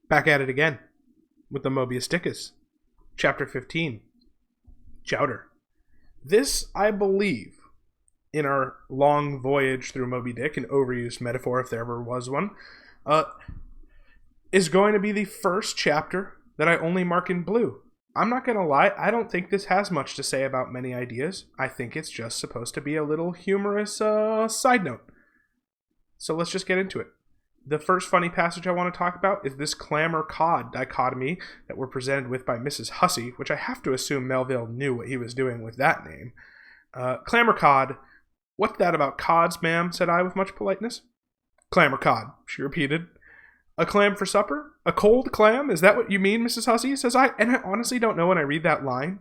Back at it again with the Mobius Dickus. Chapter 15. Chowder. This, I believe, in our long voyage through Moby Dick, an overused metaphor if there ever was one, is going to be the first chapter that I only mark in blue. I'm not going to lie, I don't think this has much to say about many ideas. I think it's just supposed to be a little humorous side note. So let's just get into it. The first funny passage I want to talk about is this clam or cod dichotomy that we're presented with by Mrs. Hussey, which I have to assume Melville knew what he was doing with that name. Clam or cod? What's that about cods, ma'am? Said I with much politeness. Clam or cod, she repeated. A clam for supper? A cold clam? Is that what you mean, Mrs. Hussey? Says I, and I honestly don't know when I read that line.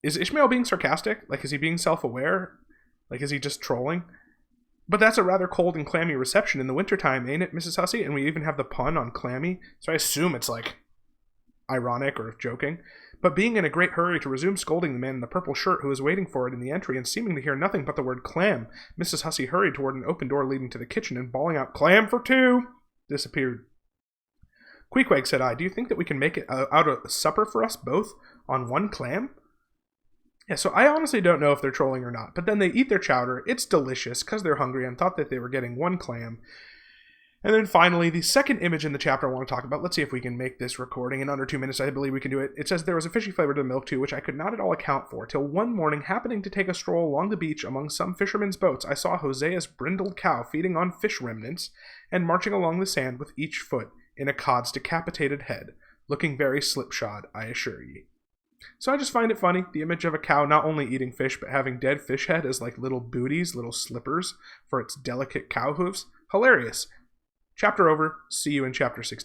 Is Ishmael being sarcastic? Like, is he being self-aware? Like, is he just trolling? But that's a rather cold and clammy reception in the wintertime, ain't it, Mrs. Hussey? And we even have the pun on clammy, so I assume it's, like, ironic or joking. But being in a great hurry to resume scolding the man in the purple shirt who was waiting for it in the entry and seeming to hear nothing but the word clam, Mrs. Hussey hurried toward an open door leading to the kitchen and bawling out, "Clam for two!" disappeared. "Queequeg," said I, "do you think that we can make it out a supper for us both on one clam?" Yeah, so I honestly don't know if they're trolling or not, but then they eat their chowder, it's delicious, because they're hungry and thought that they were getting one clam. And then finally, the second image in the chapter I want to talk about, let's see if we can make this recording in under 2 minutes, I believe we can do it. It says, there was a fishy flavor to the milk too, which I could not at all account for, till one morning, happening to take a stroll along the beach among some fishermen's boats, I saw Hosea's brindled cow feeding on fish remnants, and marching along the sand with each foot in a cod's decapitated head, looking very slipshod, I assure ye. So I just find it funny, the image of a cow not only eating fish, but having dead fish head as like little booties, little slippers for its delicate cow hooves. Hilarious. Chapter over. See you in chapter 16.